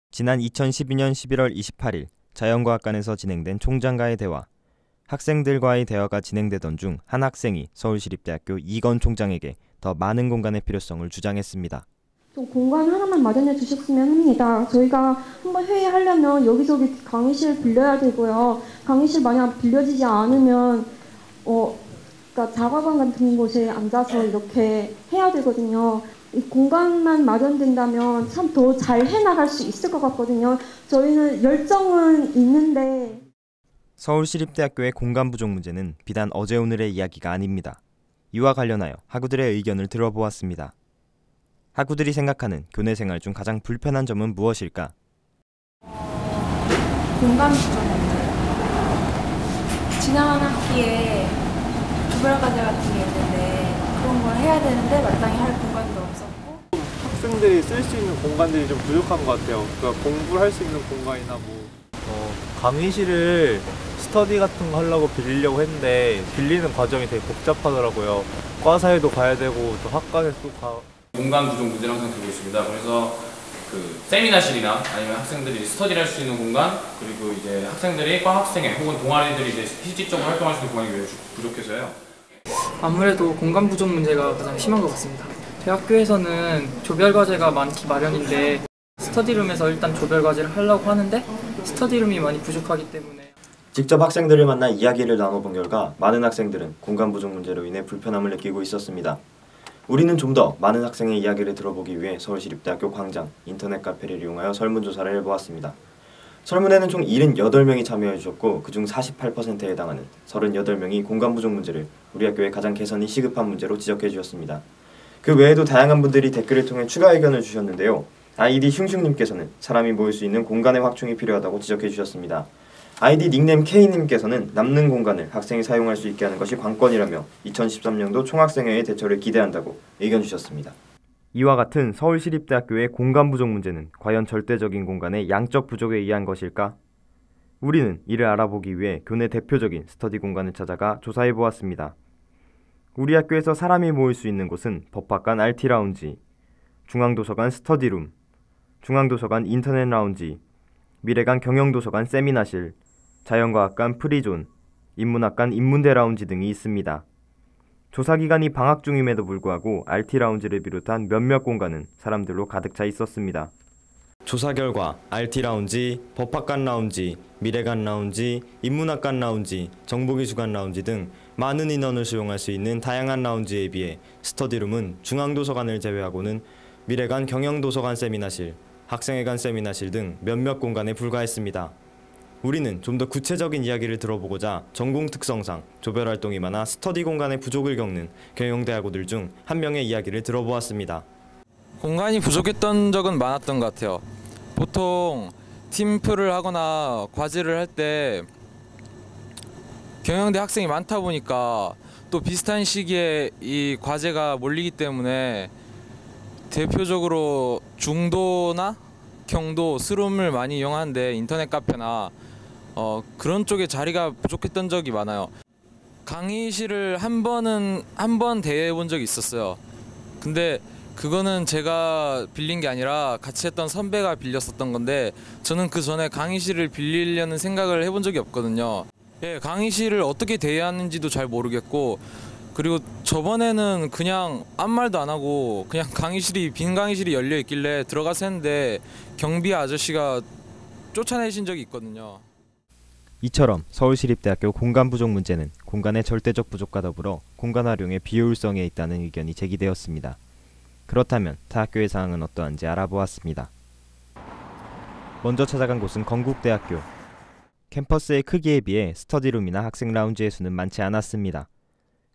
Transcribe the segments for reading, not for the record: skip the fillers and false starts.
지난 2012년 11월 28일 자연과학관에서 진행된 총장과의 대화. 학생들과의 대화가 진행되던 중 한 학생이 서울시립대학교 이건 총장에게 더 많은 공간의 필요성을 주장했습니다. 공간 하나만 마련해 주셨으면 합니다. 저희가 한번 회의하려면 여기저기 강의실 빌려야 되고요. 강의실 만약 빌려지지 않으면 그러니까 자과관 같은 곳에 앉아서 이렇게 해야 되거든요. 이 공간만 마련된다면 참 더 잘 해나갈 수 있을 것 같거든요. 저희는 열정은 있는데. 서울시립대학교의 공간 부족 문제는 비단 어제 오늘의 이야기가 아닙니다. 이와 관련하여 학우들의 의견을 들어보았습니다. 학우들이 생각하는 교내 생활 중 가장 불편한 점은 무엇일까? 공간 부족인데 지난 학기에 조별과제 같은 게 있는데 그런 걸 해야 되는데 마땅히 할 공간도 없었고 학생들이 쓸 수 있는 공간들이 좀 부족한 것 같아요. 그러니까 공부를 할 수 있는 공간이나 강의실을 스터디 같은 거 하려고 빌리려고 했는데 빌리는 과정이 되게 복잡하더라고요. 과사에도 가야 되고 또 학과에 또 공간 부족 문제를 항상 들고 있습니다. 그래서 그 세미나실이나 아니면 학생들이 스터디를 할 수 있는 공간, 그리고 이제 학생들이 과학생회 혹은 동아리들이 이제 실질적으로 활동할 수 있는 공간이 부족해서요. 아무래도 공간 부족 문제가 가장 심한 것 같습니다. 대학교에서는 조별과제가 많기 마련인데 스터디룸에서 일단 조별과제를 하려고 하는데 스터디룸이 많이 부족하기 때문에 직접 학생들을 만나 이야기를 나눠본 결과 많은 학생들은 공간 부족 문제로 인해 불편함을 느끼고 있었습니다. 우리는 좀 더 많은 학생의 이야기를 들어보기 위해 서울시립대학교 광장 인터넷 카페를 이용하여 설문조사를 해보았습니다. 설문에는 총 78명이 참여해 주셨고 그중 48%에 해당하는 38명이 공간 부족 문제를 우리 학교의 가장 개선이 시급한 문제로 지적해 주셨습니다. 그 외에도 다양한 분들이 댓글을 통해 추가 의견을 주셨는데요. 아이디 슝슝님께서는 사람이 모일 수 있는 공간의 확충이 필요하다고 지적해 주셨습니다. 아이디 닉네임 K님께서는 남는 공간을 학생이 사용할 수 있게 하는 것이 관건이라며 2013년도 총학생회의 대처를 기대한다고 의견 주셨습니다. 이와 같은 서울시립대학교의 공간 부족 문제는 과연 절대적인 공간의 양적 부족에 의한 것일까? 우리는 이를 알아보기 위해 교내 대표적인 스터디 공간을 찾아가 조사해 보았습니다. 우리 학교에서 사람이 모일 수 있는 곳은 법학관 RT라운지, 중앙도서관 스터디룸, 중앙도서관 인터넷 라운지, 미래관 경영도서관 세미나실, 자연과학관 프리존, 인문학관 인문대 라운지 등이 있습니다. 조사기간이 방학 중임에도 불구하고 RT라운지를 비롯한 몇몇 공간은 사람들로 가득 차 있었습니다. 조사 결과 RT라운지, 법학관 라운지, 미래관 라운지, 인문학관 라운지, 정보기술관 라운지 등 많은 인원을 수용할 수 있는 다양한 라운지에 비해 스터디룸은 중앙도서관을 제외하고는 미래관 경영도서관 세미나실, 학생회관 세미나실 등 몇몇 공간에 불과했습니다. 우리는 좀 더 구체적인 이야기를 들어보고자 전공 특성상 조별활동이 많아 스터디 공간의 부족을 겪는 경영대학우들 중 한 명의 이야기를 들어보았습니다. 공간이 부족했던 적은 많았던 것 같아요. 보통 팀플을 하거나 과제를 할 때 경영대 학생이 많다 보니까 또 비슷한 시기에 이 과제가 몰리기 때문에 대표적으로 중도나 경도, 스룸을 많이 이용하는데 인터넷 카페나 그런 쪽에 자리가 부족했던 적이 많아요. 강의실을 한 번 대여해 본 적이 있었어요. 근데 그거는 제가 빌린 게 아니라 같이 했던 선배가 빌렸었던 건데 저는 그 전에 강의실을 빌리려는 생각을 해본 적이 없거든요. 예, 강의실을 어떻게 대여하는지도 잘 모르겠고 그리고 저번에는 그냥 아무 말도 안 하고 그냥 빈 강의실이 열려 있길래 들어가서 했는데 경비 아저씨가 쫓아내신 적이 있거든요. 이처럼 서울시립대학교 공간 부족 문제는 공간의 절대적 부족과 더불어 공간 활용의 비효율성에 있다는 의견이 제기되었습니다. 그렇다면 타 학교의 상황은 어떠한지 알아보았습니다. 먼저 찾아간 곳은 건국대학교. 캠퍼스의 크기에 비해 스터디룸이나 학생 라운지의 수는 많지 않았습니다.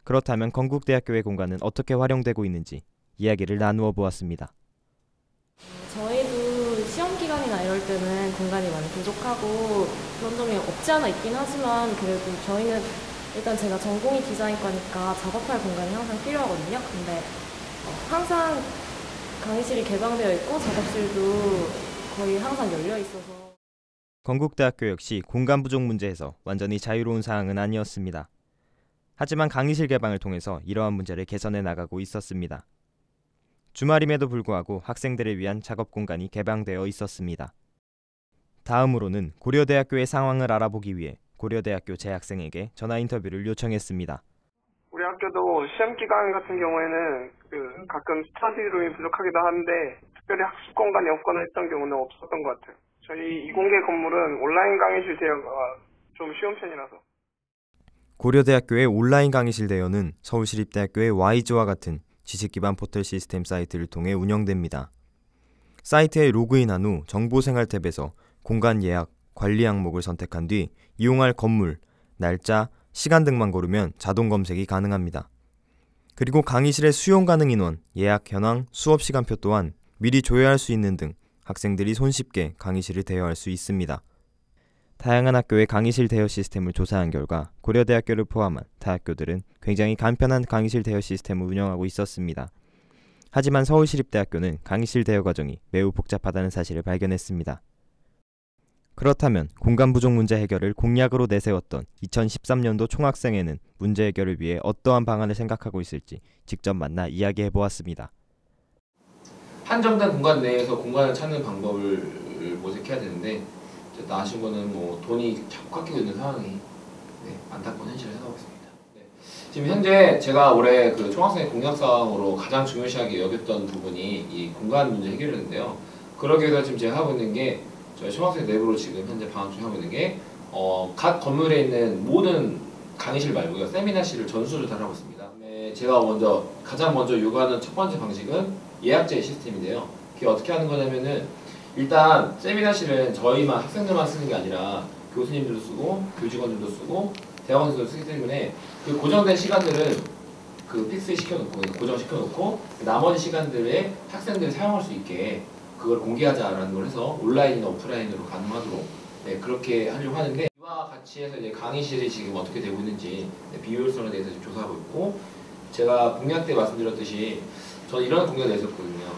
그렇다면 건국대학교의 공간은 어떻게 활용되고 있는지 이야기를 나누어 보았습니다. 저희도 시험 기간이나 이럴 때는 공간이 많이 부족하고 그런 점이 없지 않아 있긴 하지만 그래도 저희는 일단 제가 전공이 디자인과니까 작업할 공간이 항상 필요하거든요. 근데 항상 강의실이 개방되어 있고 작업실도 거의 항상 열려 있어서. 건국대학교 역시 공간 부족 문제에서 완전히 자유로운 사항은 아니었습니다. 하지만 강의실 개방을 통해서 이러한 문제를 개선해 나가고 있었습니다. 주말임에도 불구하고 학생들을 위한 작업 공간이 개방되어 있었습니다. 다음으로는 고려대학교의 상황을 알아보기 위해 고려대학교 재학생에게 전화 인터뷰를 요청했습니다. 우리 학교도 시험 기간 같은 경우에는 가끔 스터디룸이 부족하기도 한데 특별히 학습 공간이 없거나 했던 경우는 없었던 것 같아요. 저희 이공계 건물은 온라인 강의실 대여가 좀 쉬운 편이라서. 고려대학교의 온라인 강의실 대여는 서울시립대학교의 와이즈와 같은 지식기반 포털 시스템 사이트를 통해 운영됩니다. 사이트에 로그인한 후 정보생활 탭에서 공간 예약, 관리 항목을 선택한 뒤 이용할 건물, 날짜, 시간 등만 고르면 자동 검색이 가능합니다. 그리고 강의실의 수용 가능 인원, 예약 현황, 수업 시간표 또한 미리 조회할 수 있는 등 학생들이 손쉽게 강의실을 대여할 수 있습니다. 다양한 학교의 강의실 대여 시스템을 조사한 결과 고려대학교를 포함한 타 학교들은 굉장히 간편한 강의실 대여 시스템을 운영하고 있었습니다. 하지만 서울시립대학교는 강의실 대여 과정이 매우 복잡하다는 사실을 발견했습니다. 그렇다면 공간 부족 문제 해결을 공약으로 내세웠던 2013년도 총학생회는 문제 해결을 위해 어떠한 방안을 생각하고 있을지 직접 만나 이야기해보았습니다. 한정된 공간 내에서 공간을 찾는 방법을 모색해야 되는데 어쨌든 아쉬운 거는 뭐 돈이 자꾸 깎이고 있는 상황이 안타까운 현실을 생각하고 있습니다. 지금 현재 제가 올해 그 총학생회 공약사항으로 가장 중요시하게 여겼던 부분이 이 공간 문제 해결인데요. 그러기 위해서 지금 제가 하고 있는 게 저희 총학생 내부로 지금 현재 방학 중에 하고 있는 게 각 건물에 있는 모든 강의실 말고요 세미나실을 전수 조사를 하고 있습니다. 제가 가장 먼저 요구하는 첫 번째 방식은 예약제 시스템인데요. 그게 어떻게 하는 거냐면은 일단 세미나실은 저희만 학생들만 쓰는 게 아니라 교수님들도 쓰고 교직원들도 쓰고 대학원생들도 쓰기 때문에 그 고정된 시간들은 그 픽스 시켜놓고 고정시켜놓고 나머지 시간들에 학생들이 사용할 수 있게 그걸 공개하자라는 걸 해서 온라인이나 오프라인으로 가능하도록 그렇게 하려고 하는데 이와 같이 해서 이제 강의실이 지금 어떻게 되고 있는지 비효율성에 대해서 지금 조사하고 있고 제가 공약 때 말씀드렸듯이 저는 이런 공약을 냈었거든요.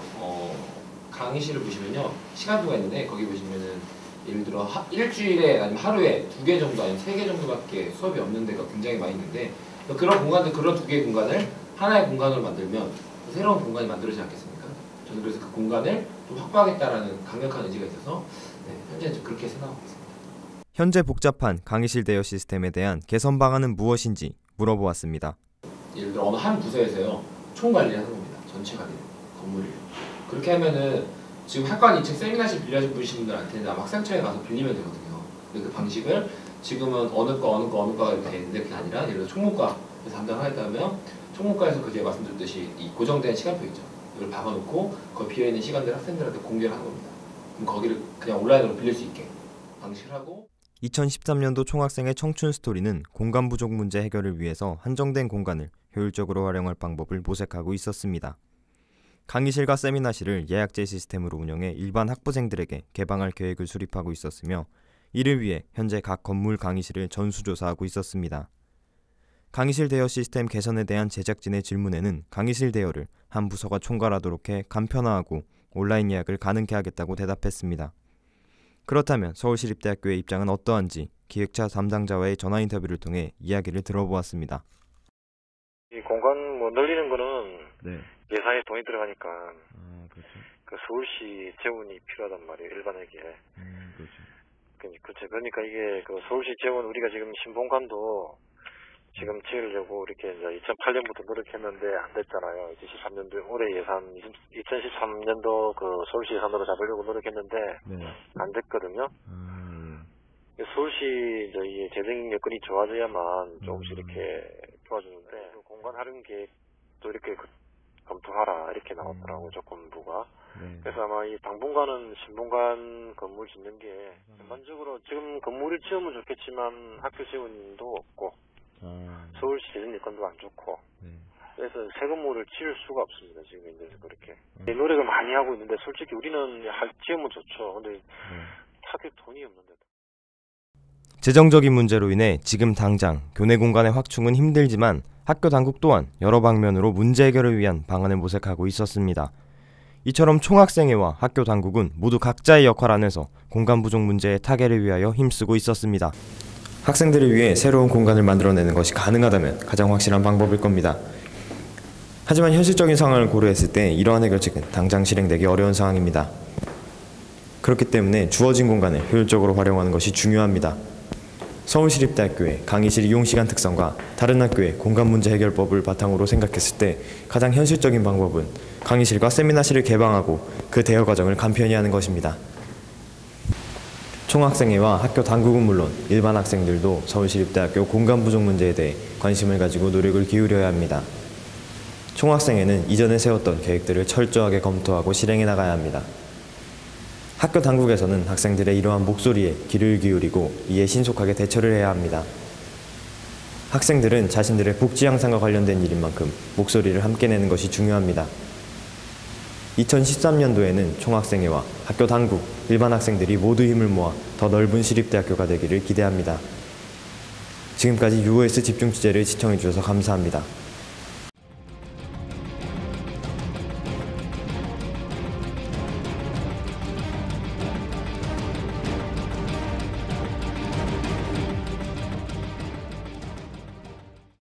강의실을 보시면요 시간표가 있는데 거기 보시면은 예를 들어 일주일에 아니면 하루에 2개 정도 아니면 3개 정도밖에 수업이 없는 데가 굉장히 많이 있는데 그런 공간들 그런 2개의 공간을 하나의 공간으로 만들면 새로운 공간이 만들어지지 않겠습니까? 저는 그래서 그 공간을 좀 확보하겠다라는 강력한 의지가 있어서 현재 그렇게 생각하고 있습니다. 현재 복잡한 강의실 대여 시스템에 대한 개선 방안은 무엇인지 물어보았습니다. 예를 들어 어느 한 부서에서요 총 관리를 하는 겁니다. 전체 관리를 건물을 그렇게 하면은 지금 학관 2층 세미나실 빌려주신 분들한테는 아마 학생처에 가서 빌리면 되거든요. 근데 그 방식을 지금은 어느 과가 이렇게 돼 있는데 그게 아니라 예를 들어 총무과에서 담당하겠다면 총무과에서 그제 말씀드렸듯이 이 고정된 시간표 있죠. 이걸 박아놓고 거기 비어있는 시간들 학생들한테 공개를 하는 겁니다. 그럼 거기를 그냥 온라인으로 빌릴 수 있게 방식을 하고 2013년도 총학생의 청춘 스토리는 공간 부족 문제 해결을 위해서 한정된 공간을 효율적으로 활용할 방법을 모색하고 있었습니다. 강의실과 세미나실을 예약제 시스템으로 운영해 일반 학부생들에게 개방할 계획을 수립하고 있었으며 이를 위해 현재 각 건물 강의실을 전수조사하고 있었습니다. 강의실 대여 시스템 개선에 대한 제작진의 질문에는 강의실 대여를 한 부서가 총괄하도록 해 간편화하고 온라인 예약을 가능케 하겠다고 대답했습니다. 그렇다면 서울시립대학교의 입장은 어떠한지 기획차 담당자와의 전화 인터뷰를 통해 이야기를 들어보았습니다. 이 공간 늘리는 거는 예산에 돈이 들어가니까 그렇죠. 그 서울시 재원이 필요하단 말이에요. 일반에게. 그렇죠. 그러니까 이게 그 서울시 재원 우리가 지금 신본관도 지금 지으려고 이렇게 이제 2008년부터 노력했는데 안 됐잖아요. 2013년도 올해 예산 2013년도 그 서울시 예산으로 잡으려고 노력했는데 안 됐거든요. 서울시 저희 재정 여건이 좋아져야만 조금씩 이렇게 도와주는데 공간 활용 계획도 이렇게 검토하라 이렇게 나왔더라고요. 조건부가. 그래서 아마 이 당분간은 신본관 건물 짓는 게 전반적으로 지금 건물을 지으면 좋겠지만 학교 지원도 없고 서울시 재정 여건도 안 좋고 그래서 새 건물을 지을 수가 없습니다. 지금 이제 그렇게 노력을 많이 하고 있는데 솔직히 우리는 지으면 좋죠. 근데 학교 돈이 없는데. 재정적인 문제로 인해 지금 당장 교내 공간의 확충은 힘들지만 학교 당국 또한 여러 방면으로 문제 해결을 위한 방안을 모색하고 있었습니다. 이처럼 총학생회와 학교 당국은 모두 각자의 역할 안에서 공간 부족 문제의 타개를 위하여 힘쓰고 있었습니다. 학생들을 위해 새로운 공간을 만들어내는 것이 가능하다면 가장 확실한 방법일 겁니다. 하지만 현실적인 상황을 고려했을 때 이러한 해결책은 당장 실행되기 어려운 상황입니다. 그렇기 때문에 주어진 공간을 효율적으로 활용하는 것이 중요합니다. 서울시립대학교의 강의실 이용시간 특성과 다른 학교의 공간 문제 해결법을 바탕으로 생각했을 때 가장 현실적인 방법은 강의실과 세미나실을 개방하고 그 대여 과정을 간편히 하는 것입니다. 총학생회와 학교 당국은 물론 일반 학생들도 서울시립대학교 공간 부족 문제에 대해 관심을 가지고 노력을 기울여야 합니다. 총학생회는 이전에 세웠던 계획들을 철저하게 검토하고 실행해 나가야 합니다. 학교 당국에서는 학생들의 이러한 목소리에 귀를 기울이고 이에 신속하게 대처를 해야 합니다. 학생들은 자신들의 복지 향상과 관련된 일인 만큼 목소리를 함께 내는 것이 중요합니다. 2013년도에는 총학생회와 학교 당국, 일반 학생들이 모두 힘을 모아 더 넓은 시립대학교가 되기를 기대합니다. 지금까지 UOS 집중 취재를 시청해 주셔서 감사합니다.